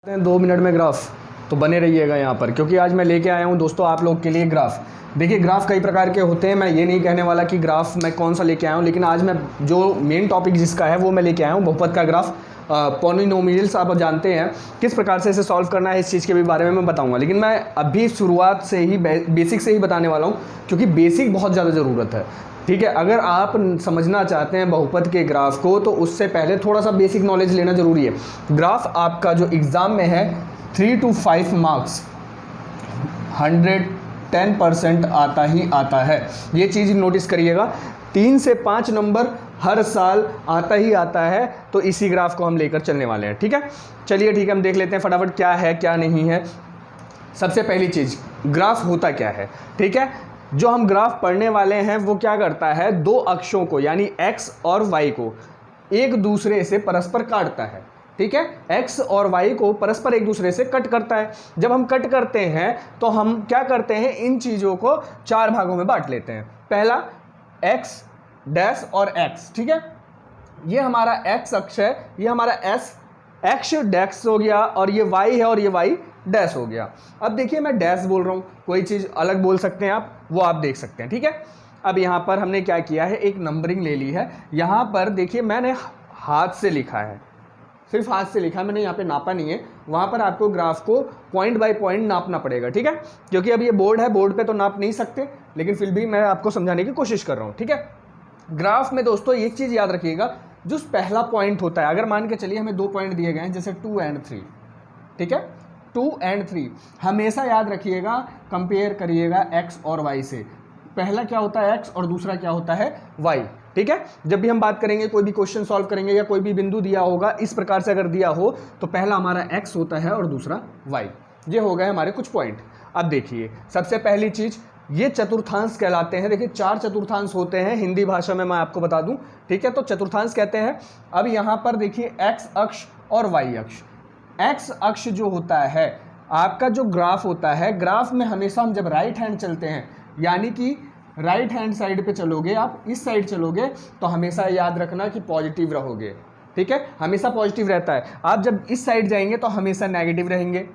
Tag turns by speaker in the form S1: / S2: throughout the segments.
S1: हैं 2 मिनट में ग्राफ, तो बने रहिएगा यहाँ पर, क्योंकि आज मैं लेके आया हूँ दोस्तों आप लोग के लिए ग्राफ। देखिए ग्राफ कई प्रकार के होते हैं, मैं ये नहीं कहने वाला कि ग्राफ मैं कौन सा लेके आया हूँ, लेकिन आज मैं जो मेन टॉपिक जिसका है वो मैं लेके आया हूँ बहुपद का ग्राफ। पॉलिनोमियल्स आप जानते हैं किस प्रकार से इसे सॉल्व करना है, इस चीज़ के भी बारे में मैं बताऊंगा, लेकिन मैं अभी शुरुआत से ही बेसिक से ही बताने वाला हूँ, क्योंकि बेसिक बहुत ज़्यादा ज़रूरत है। ठीक है, अगर आप समझना चाहते हैं बहुपद के ग्राफ को तो उससे पहले थोड़ा सा बेसिक नॉलेज लेना ज़रूरी है। ग्राफ आपका जो एग्ज़ाम में है 3 to 5 मार्क्स 110% आता ही आता है, ये चीज़ नोटिस करिएगा। 3 से 5 नंबर हर साल आता ही आता है, तो इसी ग्राफ को हम लेकर चलने वाले हैं। ठीक है, चलिए ठीक है, हम देख लेते हैं फटाफट क्या है क्या नहीं है। सबसे पहली चीज़, ग्राफ होता क्या है। ठीक है, जो हम ग्राफ पढ़ने वाले हैं वो क्या करता है, दो अक्षों को यानी x और y को एक दूसरे से परस्पर काटता है। ठीक है, x और y को परस्पर एक दूसरे से कट करता है। जब हम कट करते हैं तो हम क्या करते हैं, इन चीज़ों को 4 भागों में बांट लेते हैं। पहला x डैश और x। ठीक है, ये हमारा x अक्ष है, ये हमारा x डैश हो गया, और ये y है और ये y डैश हो गया। अब देखिए मैं डैश बोल रहा हूँ, कोई चीज़ अलग बोल सकते हैं आप, वो आप देख सकते हैं। ठीक है, अब यहाँ पर हमने क्या किया है, एक नंबरिंग ले ली है। यहाँ पर देखिए मैंने हाथ से लिखा है, सिर्फ हाथ से लिखा, मैंने यहाँ पे नापा नहीं है। वहाँ पर आपको ग्राफ को पॉइंट बाय पॉइंट नापना पड़ेगा। ठीक है, क्योंकि अब ये बोर्ड है, बोर्ड पे तो नाप नहीं सकते, लेकिन फिर भी मैं आपको समझाने की कोशिश कर रहा हूँ। ठीक है, ग्राफ में दोस्तों एक चीज़ याद रखिएगा, जो पहला पॉइंट होता है, अगर मान के चलिए हमें 2 पॉइंट दिए गए हैं, जैसे 2 और 3। ठीक है, 2 और 3 हमेशा याद रखिएगा, कंपेयर करिएगा x और y से। पहला क्या होता है x और दूसरा क्या होता है y। ठीक है, जब भी हम बात करेंगे, कोई भी क्वेश्चन सॉल्व करेंगे या कोई भी बिंदु दिया होगा, इस प्रकार से अगर दिया हो तो पहला हमारा x होता है और दूसरा y। ये हो गए हमारे कुछ पॉइंट। अब देखिए सबसे पहली चीज़, ये चतुर्थांश कहलाते हैं। देखिए 4 चतुर्थांश होते हैं हिंदी भाषा में, मैं आपको बता दूं। ठीक है, तो चतुर्थांश कहते हैं। अब यहाँ पर देखिए x अक्ष और y अक्ष। x अक्ष जो होता है आपका, जो ग्राफ होता है, ग्राफ में हमेशा हम जब राइट हैंड चलते हैं, यानी कि राइट हैंड साइड पे चलोगे, आप इस साइड चलोगे, तो हमेशा याद रखना कि पॉजिटिव रहोगे। ठीक है, हमेशा पॉजिटिव रहता है। आप जब इस साइड जाएंगे तो हमेशा नेगेटिव रहेंगे।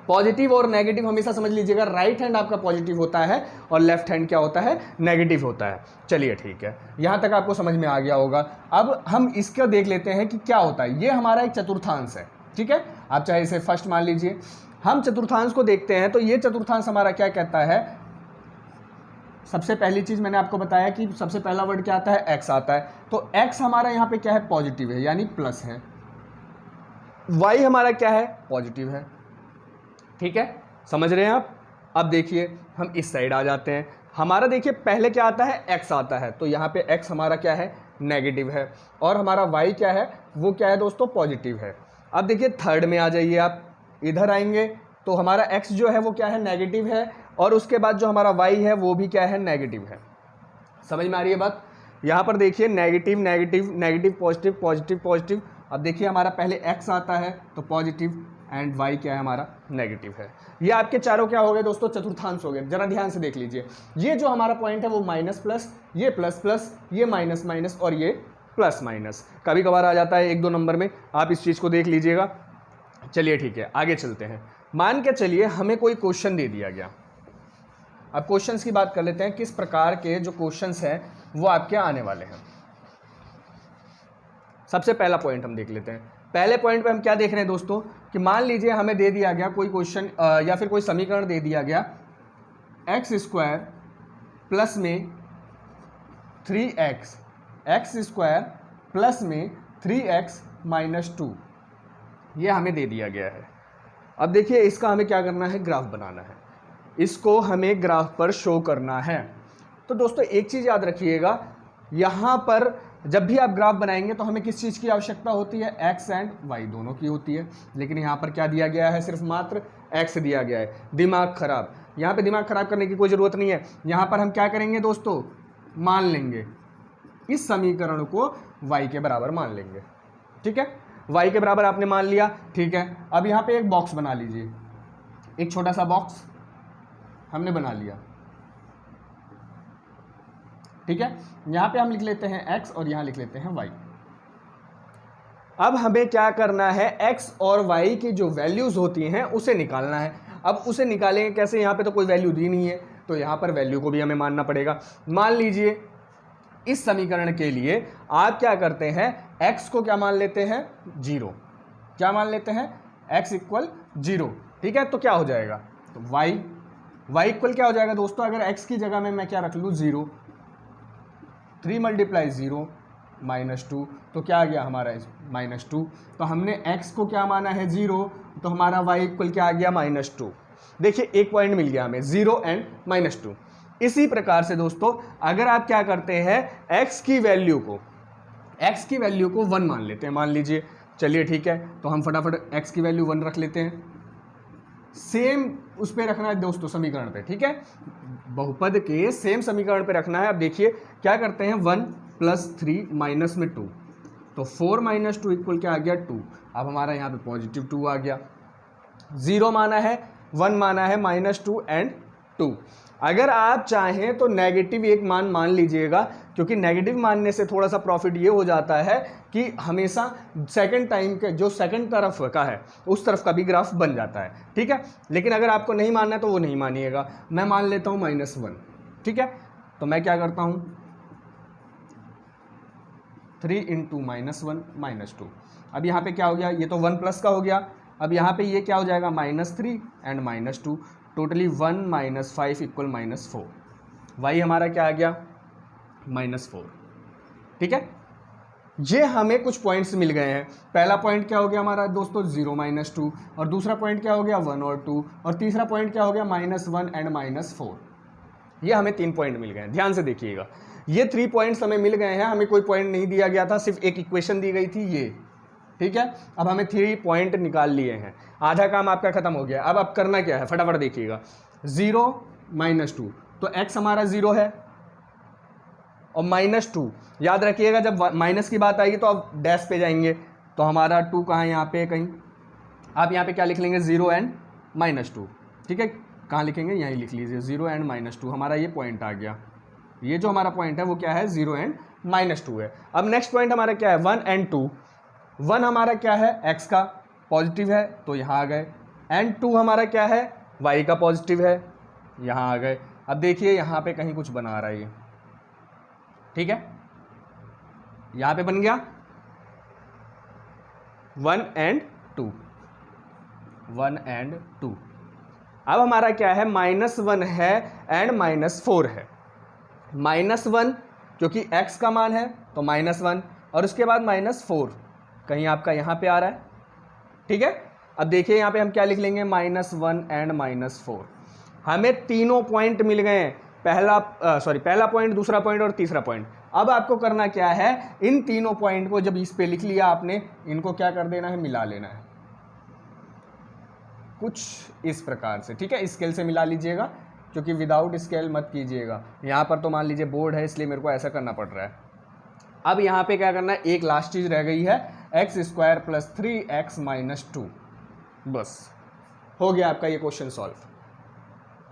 S1: पॉजिटिव और नेगेटिव हमेशा समझ लीजिएगा, राइट हैंड आपका पॉजिटिव होता है और लेफ्ट हैंड क्या होता है, नेगेटिव होता है। चलिए ठीक है, यहाँ तक आपको समझ में आ गया होगा। अब हम इसका देख लेते हैं कि क्या होता है। ये हमारा एक चतुर्थांश है। ठीक है, आप चाहे इसे फर्स्ट मान लीजिए। हम चतुर्थांश को देखते हैं तो ये चतुर्थांश हमारा क्या कहता है। सबसे पहली चीज मैंने आपको बताया कि सबसे पहला वर्ड क्या आता है, x आता है। तो x हमारा यहाँ पे क्या है, पॉजिटिव है, यानी प्लस है। y हमारा क्या है, पॉजिटिव है। ठीक है, समझ रहे हैं आप। अब देखिए हम इस साइड आ जाते हैं। हमारा देखिए पहले क्या आता है, x आता है, तो यहाँ पे x हमारा क्या है, नेगेटिव है, और हमारा y क्या है, वो क्या है दोस्तों, पॉजिटिव है। अब देखिए थर्ड में आ जाइए, आप इधर आएंगे तो हमारा x जो है वो क्या है, नेगेटिव है, और उसके बाद जो हमारा y है वो भी क्या है, नेगेटिव है। समझ में आ रही है बात। यहाँ पर देखिए negative negative negative positive positive positive. अब देखिए हमारा पहले x आता है तो पॉजिटिव, एंड y क्या है, हमारा नेगेटिव है। ये आपके चारों क्या हो गए दोस्तों, चतुर्थांश हो गए। जरा ध्यान से देख लीजिए, ये जो हमारा पॉइंट है वो माइनस प्लस, ये प्लस प्लस, ये माइनस माइनस, और ये प्लस माइनस। कभी कभार आ जाता है 1-2 नंबर में, आप इस चीज़ को देख लीजिएगा। चलिए ठीक है, आगे चलते हैं। मान के चलिए हमें कोई क्वेश्चन दे दिया गया। अब क्वेश्चंस की बात कर लेते हैं, किस प्रकार के जो क्वेश्चंस हैं वो आपके आने वाले हैं। सबसे पहला पॉइंट हम देख लेते हैं। पहले पॉइंट पे हम क्या देख रहे हैं दोस्तों, कि मान लीजिए हमें दे दिया गया कोई क्वेश्चन या फिर कोई समीकरण दे दिया गया, x² प्लस में 3x, x² प्लस में 3x माइनस 2, ये हमें दे दिया गया है। अब देखिए इसका हमें क्या करना है, ग्राफ बनाना है, इसको हमें ग्राफ पर शो करना है। तो दोस्तों एक चीज़ याद रखिएगा, यहाँ पर जब भी आप ग्राफ बनाएंगे तो हमें किस चीज़ की आवश्यकता होती है, x एंड y दोनों की होती है। लेकिन यहाँ पर क्या दिया गया है, सिर्फ मात्र x दिया गया है। दिमाग खराब, यहाँ पे दिमाग खराब करने की कोई ज़रूरत नहीं है। यहाँ पर हम क्या करेंगे दोस्तों, मान लेंगे इस समीकरण को y के बराबर मान लेंगे। ठीक है, y के बराबर आपने मान लिया। ठीक है, अब यहाँ पे एक बॉक्स बना लीजिए, एक छोटा सा बॉक्स हमने बना लिया। ठीक है, यहाँ पे हम लिख लेते हैं x और यहाँ लिख लेते हैं y। अब हमें क्या करना है, x और y की जो वैल्यूज़ होती हैं उसे निकालना है। अब उसे निकालेंगे कैसे, यहाँ पे तो कोई वैल्यू दी नहीं है, तो यहाँ पर वैल्यू को भी हमें मानना पड़ेगा। मान लीजिए इस समीकरण के लिए आप क्या करते हैं, x को क्या मान लेते हैं, 0। क्या मान लेते हैं, x इक्वल 0। ठीक है, तो क्या हो जाएगा, तो y इक्वल क्या हो जाएगा दोस्तों, अगर x की जगह में मैं क्या रख लूँ, 0, 3 मल्टीप्लाई 0 -2, तो क्या आ गया हमारा -2। तो हमने x को क्या माना है, 0, तो हमारा y इक्वल क्या आ गया, -2। देखिए एक पॉइंट मिल गया हमें, 0 एंड -2। इसी प्रकार से दोस्तों अगर आप क्या करते हैं, x की वैल्यू को 1 मान लेते हैं, मान लीजिए, चलिए ठीक है, तो हम फटाफट x की वैल्यू 1 रख लेते हैं। सेम उस पे रखना है दोस्तों, समीकरण पे, ठीक है, बहुपद के सेम समीकरण पे रखना है। अब देखिए क्या करते हैं, 1 + 3 माइनस में 2, तो 4 - 2 इक्वल क्या आ गया, 2। अब हमारा यहाँ पे पॉजिटिव 2 आ गया। 0 माना है, 1 माना है, -2 एंड 2। अगर आप चाहें तो नेगेटिव एक मान लीजिएगा, क्योंकि नेगेटिव मानने से थोड़ा सा प्रॉफिट ये हो जाता है कि हमेशा सेकंड टाइम के जो सेकंड तरफ का है उस तरफ का भी ग्राफ बन जाता है। ठीक है, लेकिन अगर आपको नहीं मानना है तो वो नहीं मानिएगा। मैं मान लेता हूँ -1। ठीक है, तो मैं क्या करता हूँ, 3 × -1 -2। अब यहाँ पे क्या हो गया, ये तो 1 प्लस का हो गया। अब यहाँ पे ये क्या हो जाएगा, -3 एंड -2, टोटली 1 - 5 इक्वल -4। वाई हमारा क्या आ गया, -4। ठीक है, ये हमें कुछ पॉइंट्स मिल गए हैं। पहला पॉइंट क्या हो गया हमारा दोस्तों, 0 -2, और दूसरा पॉइंट क्या हो गया, 1 और 2, और तीसरा पॉइंट क्या हो गया, -1 एंड -4। ये हमें 3 पॉइंट मिल गए हैं। ध्यान से देखिएगा, ये 3 पॉइंट्स हमें मिल गए हैं, हमें कोई पॉइंट नहीं दिया गया था, सिर्फ एक इक्वेशन दी गई थी ये। ठीक है, अब हमें 3 पॉइंट निकाल लिए हैं, आधा काम आपका खत्म हो गया। अब करना क्या है, फटाफट देखिएगा, 0 -2, तो x हमारा 0 है, और -2 याद रखिएगा, जब माइनस की बात आएगी तो आप डैश पे जाएंगे, तो हमारा 2 कहाँ है, यहाँ पे कहीं, आप यहाँ पे क्या लिख लेंगे, 0 एंड -2। ठीक है, कहाँ लिखेंगे, यहीं लिख लीजिए, 0 एंड -2, हमारा ये पॉइंट आ गया। ये जो हमारा पॉइंट है वो क्या है, 0 एंड -2 है। अब नेक्स्ट पॉइंट हमारा क्या है, 1 एंड 2। 1 हमारा क्या है, x का पॉजिटिव है, तो यहाँ आ गए, एंड 2 हमारा क्या है, y का पॉजिटिव है, यहाँ आ गए। अब देखिए यहाँ पे कहीं कुछ बना रहा है ये, ठीक है, यहाँ पे बन गया 1 एंड 2, 1 एंड 2। अब हमारा क्या है, -1 है एंड -4 है। -1 क्योंकि x का मान है तो -1, और उसके बाद -4 कहीं आपका यहाँ पे आ रहा है। ठीक है, अब देखिए यहाँ पे हम क्या लिख लेंगे, -1 एंड -4। हमें तीनों पॉइंट मिल गए हैं, पहला पॉइंट, दूसरा पॉइंट और तीसरा पॉइंट। अब आपको करना क्या है, इन तीनों पॉइंट को जब इस पे लिख लिया आपने, इनको क्या कर देना है, मिला लेना है कुछ इस प्रकार से। ठीक है, स्केल से मिला लीजिएगा, क्योंकि विदाउट स्केल मत कीजिएगा। यहाँ पर तो मान लीजिए बोर्ड है, इसलिए मेरे को ऐसा करना पड़ रहा है। अब यहाँ पे क्या करना है, एक लास्ट चीज़ रह गई है, x² + 3x - 2। बस हो गया आपका ये क्वेश्चन सॉल्व।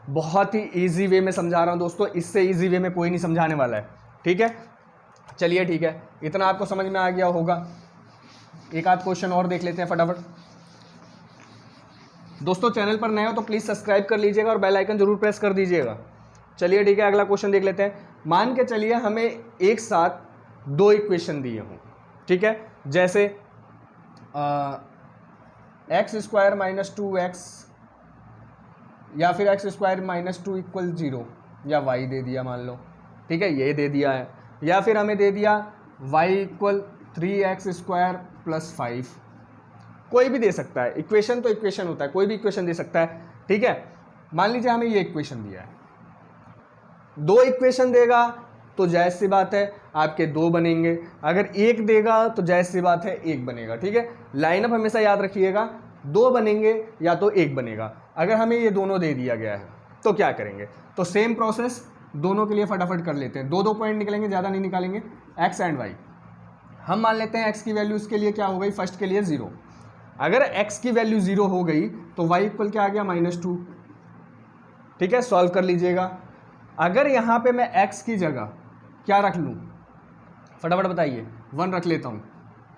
S1: बहुत ही इजी वे में समझा रहा हूँ दोस्तों, इससे इजी वे में कोई नहीं समझाने वाला है। ठीक है, चलिए ठीक है, इतना आपको समझ में आ गया होगा। एक आध क्वेश्चन और देख लेते हैं फटाफट। दोस्तों चैनल पर नए हो तो प्लीज़ सब्सक्राइब कर लीजिएगा और बेल आइकन जरूर प्रेस कर दीजिएगा। चलिए ठीक है, अगला क्वेश्चन देख लेते हैं। मान के चलिए हमें एक साथ 2 इक्वेशन दिए हों, ठीक है, जैसे x² - 2x या फिर x² - 2 = 0, या y दे दिया मान लो, ठीक है, ये दे दिया है, या फिर हमें दे दिया y = 3x² + 5। कोई भी दे सकता है, इक्वेशन तो इक्वेशन होता है, कोई भी इक्वेशन दे सकता है। ठीक है, मान लीजिए हमें ये इक्वेशन दिया है, 2 इक्वेशन देगा तो जायज़ सी बात है आपके 2 बनेंगे, अगर 1 देगा तो जायज़ सी बात है 1 बनेगा। ठीक है, लाइनअप हमेशा याद रखिएगा, 2 बनेंगे या तो 1 बनेगा। अगर हमें ये दोनों दे दिया गया है तो क्या करेंगे, तो सेम प्रोसेस दोनों के लिए फटाफट कर लेते हैं। 2 पॉइंट निकलेंगे, ज़्यादा नहीं निकालेंगे। x एंड y हम मान लेते हैं, x की वैल्यू इसके लिए क्या हो गई, फर्स्ट के लिए 0। अगर x की वैल्यू 0 हो गई तो y इक्वल क्या आ गया, -2। ठीक है, सॉल्व कर लीजिएगा। अगर यहाँ पे मैं x की जगह क्या रख लूँ, फटाफट बताइए, 1 रख लेता हूँ,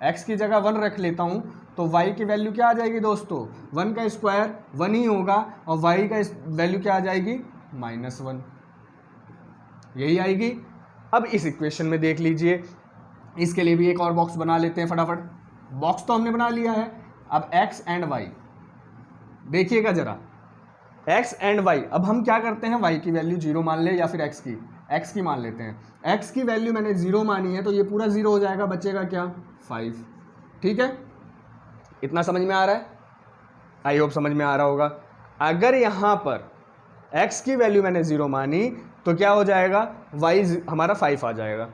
S1: x की जगह 1 रख लेता हूँ तो y की वैल्यू क्या आ जाएगी दोस्तों, 1 का स्क्वायर 1 ही होगा और y का वैल्यू क्या आ जाएगी, -1, यही आएगी। अब इस इक्वेशन में देख लीजिए, इसके लिए भी एक और बॉक्स बना लेते हैं फटाफट। बॉक्स तो हमने बना लिया है, अब x एंड y देखिएगा जरा, x एंड y। अब हम क्या करते हैं, y की वैल्यू 0 मान ले या फिर x की मान लेते हैं। x की वैल्यू मैंने 0 मानी है तो ये पूरा 0 हो जाएगा, बचेगा क्या, 5। ठीक है, इतना समझ में आ रहा है, आई होप समझ में आ रहा होगा। अगर यहाँ पर x की वैल्यू मैंने 0 मानी तो क्या हो जाएगा, y हमारा 5 आ जाएगा।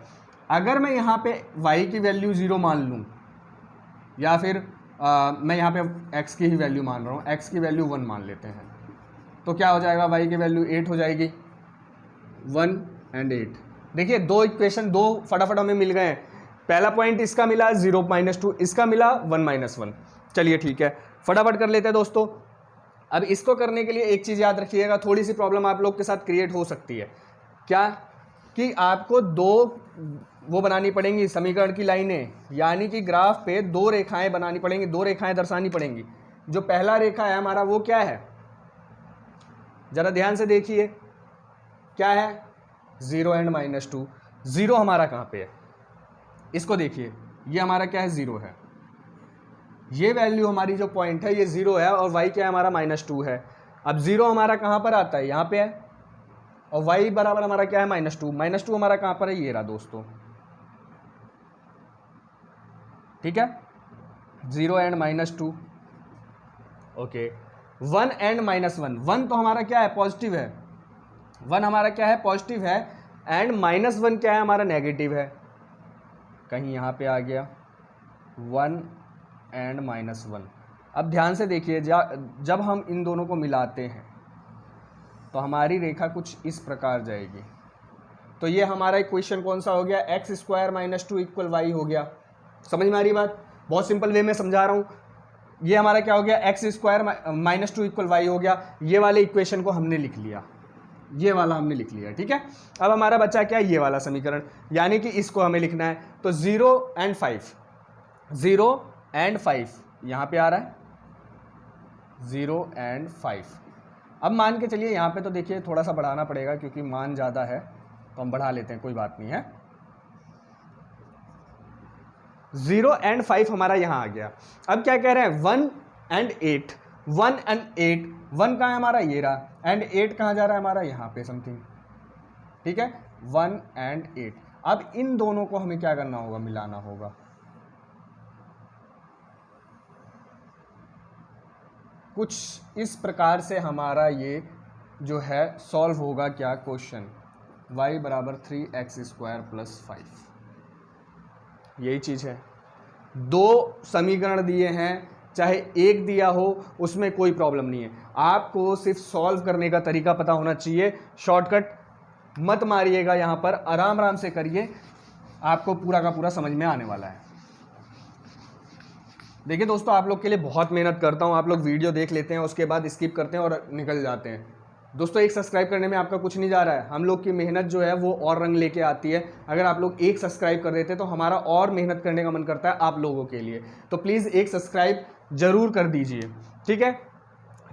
S1: अगर मैं यहाँ पे y की वैल्यू 0 मान लूँ या फिर मैं यहाँ पे x की ही वैल्यू मान रहा हूँ, x की वैल्यू 1 मान लेते हैं तो क्या हो जाएगा, y की वैल्यू 8 हो जाएगी, 1 एंड 8। देखिए दो इक्वेशन, दो फटाफट हमें मिल गए हैं। पहला पॉइंट इसका मिला 0 - 2, इसका मिला 1 - 1। चलिए ठीक है, फटाफट कर लेते हैं दोस्तों। अब इसको करने के लिए एक चीज़ याद रखिएगा, थोड़ी सी प्रॉब्लम आप लोग के साथ क्रिएट हो सकती है, क्या कि आपको दो वो बनानी पड़ेंगी समीकरण की लाइनें, यानी कि ग्राफ पे दो रेखाएं बनानी पड़ेंगी, दो रेखाएं दर्शानी पड़ेंगी। जो पहला रेखा है हमारा वो क्या है, जरा ध्यान से देखिए, क्या है, 0 एंड -2। 0 हमारा कहाँ पे है, इसको देखिए, ये हमारा क्या है, 0 है। ये वैल्यू हमारी जो पॉइंट है ये 0 है और y क्या है हमारा, -2 है। अब 0 हमारा कहाँ पर आता है, यहाँ पे है, और y बराबर हमारा क्या है, -2। -2 हमारा कहाँ पर है, ये रहा दोस्तों। ठीक है, 0 एंड -2, ओके। 1 एंड -1, 1 तो हमारा क्या है, पॉजिटिव है, 1 हमारा क्या है, पॉजिटिव है, एंड -1 क्या है हमारा, नेगेटिव है। कहीं यहाँ पे आ गया 1 एंड -1। अब ध्यान से देखिए, जब हम इन दोनों को मिलाते हैं तो हमारी रेखा कुछ इस प्रकार जाएगी। तो ये हमारा इक्वेशन कौन सा हो गया, x² - 2 = y हो गया। समझ में आ रही बात, बहुत सिंपल वे में समझा रहा हूँ। ये हमारा क्या हो गया, x² - 2 = y हो गया। ये वाले इक्वेशन को हमने लिख लिया, ये वाला हमने लिख लिया। ठीक है, अब हमारा बचा क्या, ये वाला समीकरण, यानी कि इसको हमें लिखना है। तो 0 एंड 5, 0 एंड 5 यहाँ पे आ रहा है, 0 एंड 5। अब मान के चलिए, यहाँ पे तो देखिए थोड़ा सा बढ़ाना पड़ेगा क्योंकि मान ज़्यादा है, तो हम बढ़ा लेते हैं, कोई बात नहीं है। 0 एंड 5 हमारा यहाँ आ गया। अब क्या कह रहे हैं, 1 एंड 8, 1 एंड 8, 1 कहाँ है हमारा, ये रहा, एंड 8 कहाँ जा रहा है हमारा, यहाँ पे समथिंग। ठीक है, 1 एंड 8। अब इन दोनों को हमें क्या करना होगा, मिलाना होगा। कुछ इस प्रकार से हमारा ये जो है सॉल्व होगा क्या, क्वेश्चन y = 3x² + 5। यही चीज़ है, दो समीकरण दिए हैं, चाहे एक दिया हो उसमें कोई प्रॉब्लम नहीं है, आपको सिर्फ सॉल्व करने का तरीका पता होना चाहिए। शॉर्टकट मत मारिएगा, यहाँ पर आराम आराम से करिए, आपको पूरा का पूरा समझ में आने वाला है। देखिए दोस्तों, आप लोग के लिए बहुत मेहनत करता हूँ, आप लोग वीडियो देख लेते हैं, उसके बाद स्किप करते हैं और निकल जाते हैं। दोस्तों, एक सब्सक्राइब करने में आपका कुछ नहीं जा रहा है, हम लोग की मेहनत जो है वो और रंग लेके आती है। अगर आप लोग एक सब्सक्राइब कर देते तो हमारा और मेहनत करने का मन करता है आप लोगों के लिए। तो प्लीज़ एक सब्सक्राइब जरूर कर दीजिए। ठीक है,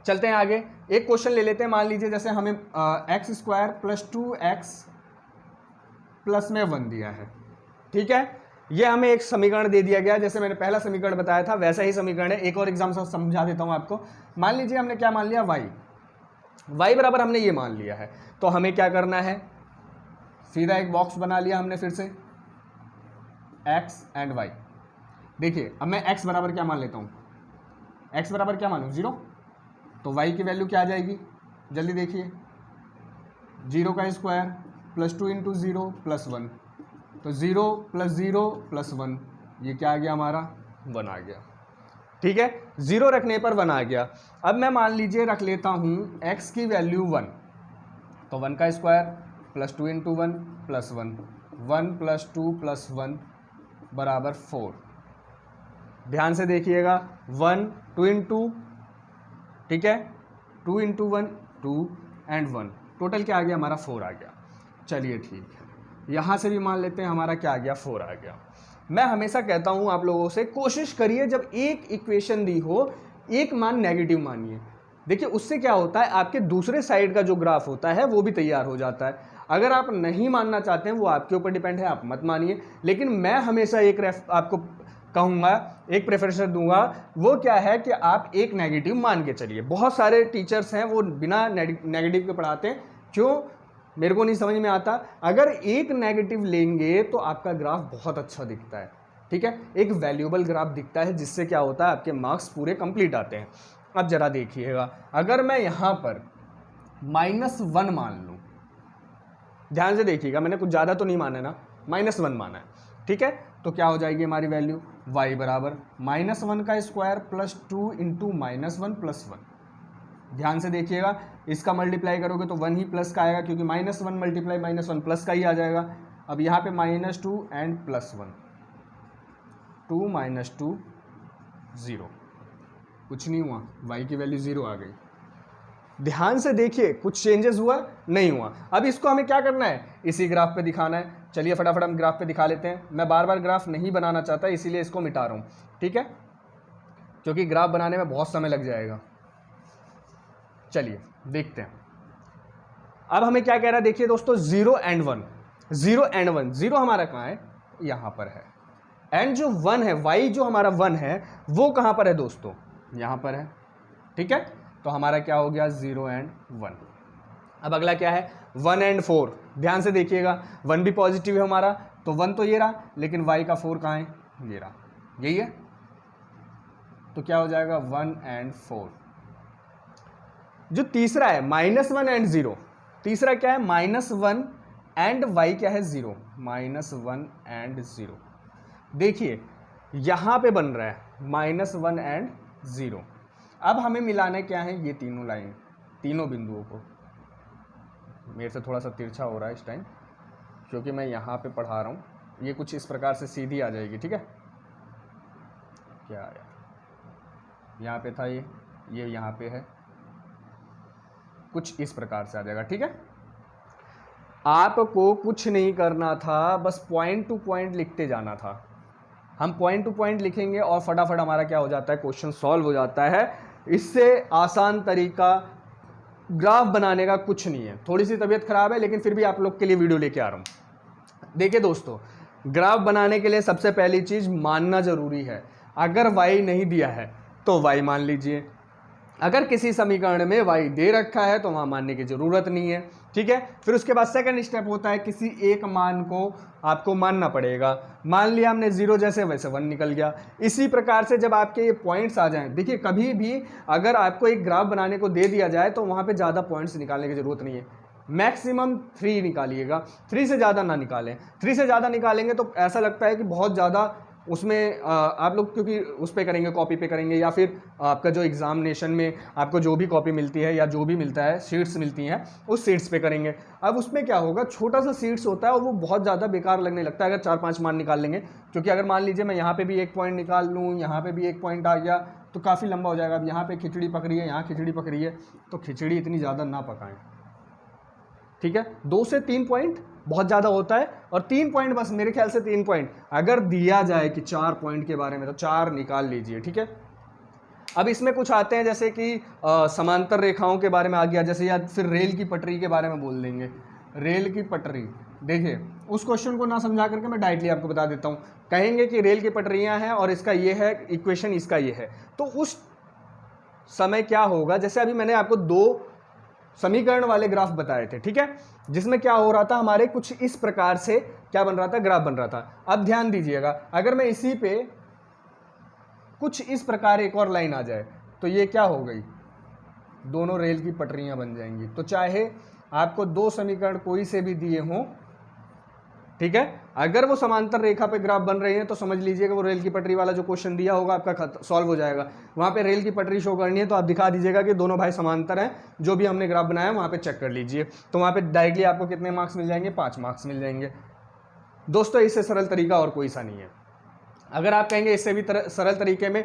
S1: चलते हैं आगे, एक क्वेश्चन ले लेते हैं। मान लीजिए जैसे हमें x² + 2x + 1 दिया है। ठीक है, ये हमें एक समीकरण दे दिया गया, जैसे मैंने पहला समीकरण बताया था वैसा ही समीकरण है। एक और एग्जाम्पल समझा देता हूँ आपको। मान लीजिए हमने क्या मान लिया, y बराबर हमने ये मान लिया है, तो हमें क्या करना है, सीधा एक बॉक्स बना लिया हमने फिर से, x एंड y। देखिए अब मैं x बराबर क्या मान लेता हूँ, x बराबर क्या मानूँ, 0, तो y की वैल्यू क्या आ जाएगी, जल्दी देखिए, 0 का स्क्वायर + 2 × 0 + 1, तो 0 + 0 + 1, ये क्या आ गया हमारा, 1 आ गया। ठीक है, 0 रखने पर 1 आ गया। अब मैं मान लीजिए रख लेता हूँ x की वैल्यू 1, तो 1 का स्क्वायर + 2 × 1 + 1, 1 + 2 + 1 = 4। ध्यान से देखिएगा, 1 2 × 2, ठीक है, 2 × 1 2 एंड 1, टोटल क्या आ गया हमारा, 4 आ गया। चलिए ठीक है, यहाँ से भी मान लेते हैं हमारा क्या आ गया, 4 आ गया। मैं हमेशा कहता हूं आप लोगों से, कोशिश करिए जब एक इक्वेशन दी हो एक मान नेगेटिव मानिए। देखिए उससे क्या होता है, आपके दूसरे साइड का जो ग्राफ होता है वो भी तैयार हो जाता है। अगर आप नहीं मानना चाहते हैं वो आपके ऊपर डिपेंड है, आप मत मानिए, लेकिन मैं हमेशा एक आपको कहूँगा, एक प्रेफरेंस दूंगा, वो क्या है कि आप एक नेगेटिव मान के चलिए। बहुत सारे टीचर्स हैं वो बिना नेगेटिव के पढ़ाते हैं, क्यों मेरे को नहीं समझ में आता। अगर एक नेगेटिव लेंगे तो आपका ग्राफ बहुत अच्छा दिखता है, ठीक है, एक वैल्यूएबल ग्राफ दिखता है, जिससे क्या होता है आपके मार्क्स पूरे कंप्लीट आते हैं। अब जरा देखिएगा, अगर मैं यहाँ पर -1 मान लूँ, ध्यान से देखिएगा, मैंने कुछ ज़्यादा तो नहीं माना ना, -1 माना है, ठीक है, तो क्या हो जाएगी हमारी वैल्यू, y बराबर -1 का स्क्वायर प्लस 2 इंटू -1 प्लस 1। ध्यान से देखिएगा, इसका मल्टीप्लाई करोगे तो 1 ही प्लस का आएगा, क्योंकि -1 मल्टीप्लाई -1 प्लस का ही आ जाएगा। अब यहाँ पे -2 एंड +1, 2 - 2 0, कुछ नहीं हुआ, y की वैल्यू 0 आ गई। ध्यान से देखिए, कुछ चेंजेस हुआ नहीं हुआ। अब इसको हमें क्या करना है, इसी ग्राफ पे दिखाना है। चलिए फटाफट हम ग्राफ पे दिखा लेते हैं। मैं बार बार ग्राफ नहीं बनाना चाहता, इसीलिए इसको मिटा रहा हूँ, ठीक है, क्योंकि ग्राफ बनाने में बहुत समय लग जाएगा। चलिए देखते हैं। अब हमें क्या कह रहा है, देखिए दोस्तों, 0 एंड 1, 0 एंड 1, 0 हमारा कहाँ है, यहाँ पर है, एंड जो 1 है, y जो हमारा 1 है वो कहाँ पर है दोस्तों, यहाँ पर है, ठीक है, तो हमारा क्या हो गया 0 एंड 1। अब अगला क्या है 1 एंड 4, ध्यान से देखिएगा, 1 भी पॉजिटिव है हमारा, तो 1 तो ये रहा, लेकिन y का 4 कहाँ है, ये रहा, यही है, तो क्या हो जाएगा 1 एंड 4। जो तीसरा है -1 एंड 0, तीसरा क्या है -1 एंड y क्या है 0, -1 एंड 0। देखिए यहाँ पे बन रहा है -1 एंड 0। अब हमें मिलाना क्या है, ये तीनों लाइन, तीनों बिंदुओं को। मेरे से थोड़ा सा तिरछा हो रहा है इस टाइम, क्योंकि मैं यहाँ पे पढ़ा रहा हूँ, ये कुछ इस प्रकार से सीधी आ जाएगी, ठीक है, क्या आया, यहाँ पे था ये यहाँ पे है, कुछ इस प्रकार से आ जाएगा, ठीक है। आपको कुछ नहीं करना था, बस पॉइंट टू पॉइंट लिखते जाना था। हम पॉइंट टू पॉइंट लिखेंगे और फटाफट हमारा क्या हो जाता है, क्वेश्चन सॉल्व हो जाता है। इससे आसान तरीका ग्राफ बनाने का कुछ नहीं है। थोड़ी सी तबीयत खराब है, लेकिन फिर भी आप लोग के लिए वीडियो लेके आ रहा हूँ। देखिए दोस्तों, ग्राफ बनाने के लिए सबसे पहली चीज़ मानना ज़रूरी है। अगर y नहीं दिया है तो y मान लीजिए, अगर किसी समीकरण में y दे रखा है तो वहाँ मानने की ज़रूरत नहीं है, ठीक है। फिर उसके बाद सेकंड स्टेप होता है, किसी एक मान को आपको मानना पड़ेगा। मान लिया हमने 0 जैसे, वैसे 1 निकल गया। इसी प्रकार से जब आपके ये पॉइंट्स आ जाएं, देखिए कभी भी अगर आपको एक ग्राफ बनाने को दे दिया जाए तो वहाँ पे ज़्यादा पॉइंट्स निकालने की ज़रूरत नहीं है। मैक्सिमम 3 निकालिएगा, 3 से ज़्यादा ना निकालें। 3 से ज़्यादा निकालेंगे तो ऐसा लगता है कि बहुत ज़्यादा उसमें आप लोग, क्योंकि उस पे करेंगे, कॉपी पे करेंगे, या फिर आपका जो एग्जामिनेशन में आपको जो भी कॉपी मिलती है या जो भी मिलता है, शीट्स मिलती हैं, उस शीट्स पे करेंगे। अब उसमें क्या होगा, छोटा सा शीट्स होता है और वो बहुत ज़्यादा बेकार लगने लगता है अगर 4-5 मान निकाल लेंगे। क्योंकि अगर मान लीजिए मैं यहाँ पे भी 1 पॉइंट निकाल लूँ, यहाँ पे भी 1 पॉइंट आ गया, तो काफ़ी लंबा हो जाएगा। अब यहाँ पे खिचड़ी पक रही है, यहाँ खिचड़ी पक रही है, तो खिचड़ी इतनी ज़्यादा ना पकाएं, ठीक है। 2 से 3 पॉइंट बहुत ज़्यादा होता है, और 3 पॉइंट बस, मेरे ख्याल से 3 पॉइंट। अगर दिया जाए कि 4 पॉइंट के बारे में, तो 4 निकाल लीजिए, ठीक है। अब इसमें कुछ आते हैं, जैसे कि समांतर रेखाओं के बारे में आ गया, जैसे या फिर रेल की पटरी के बारे में बोल देंगे। रेल की पटरी, देखिए उस क्वेश्चन को ना समझा करके मैं डायरेक्टली आपको बता देता हूँ। कहेंगे कि रेल की पटरियाँ हैं और इसका ये है इक्वेशन, इसका ये है, तो उस समय क्या होगा, जैसे अभी मैंने आपको 2 समीकरण वाले ग्राफ बताए थे, ठीक है, जिसमें क्या हो रहा था, हमारे कुछ इस प्रकार से क्या बन रहा था, ग्राफ बन रहा था। अब ध्यान दीजिएगा, अगर मैं इसी पे कुछ इस प्रकार एक और लाइन आ जाए, तो ये क्या हो गई, दोनों रेल की पटरियां बन जाएंगी। तो चाहे आपको 2 समीकरण कोई से भी दिए हों, ठीक है, अगर वो समांतर रेखा पे ग्राफ बन रहे हैं तो समझ लीजिएगा वो रेल की पटरी वाला जो क्वेश्चन दिया होगा आपका सॉल्व हो जाएगा। वहाँ पे रेल की पटरी शो करनी है तो आप दिखा दीजिएगा कि दोनों भाई समांतर हैं, जो भी हमने ग्राफ बनाया वहाँ पे चेक कर लीजिए, तो वहाँ पे डायरेक्टली आपको कितने मार्क्स मिल जाएंगे, 5 मार्क्स मिल जाएंगे। दोस्तों इससे सरल तरीका और कोई सा नहीं है। अगर आप कहेंगे इससे भी सरल तरीके में,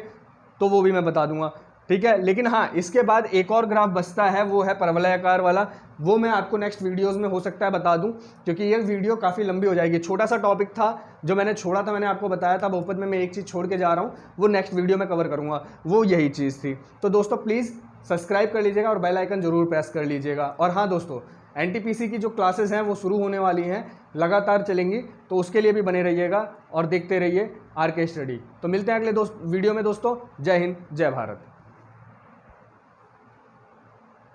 S1: तो वो भी मैं बता दूंगा, ठीक है। लेकिन हाँ, इसके बाद एक और ग्राफ बचता है, वो है परवलयाकार वाला। वो मैं आपको नेक्स्ट वीडियोस में हो सकता है बता दूं, क्योंकि ये वीडियो काफ़ी लंबी हो जाएगी। छोटा सा टॉपिक था जो मैंने छोड़ा था, मैंने आपको बताया था बहुपद में मैं एक चीज़ छोड़ के जा रहा हूँ, वो नेक्स्ट वीडियो में कवर करूँगा, वो यही चीज़ थी। तो दोस्तों प्लीज़ सब्सक्राइब कर लीजिएगा और बेल आइकन जरूर प्रेस कर लीजिएगा। और हाँ दोस्तों, एनटीपीसी की जो क्लासेस हैं वो शुरू होने वाली हैं, लगातार चलेंगी, तो उसके लिए भी बने रहिएगा और देखते रहिए आरके स्टडी। तो मिलते हैं अगले वीडियो में दोस्तों। जय हिंद, जय भारत।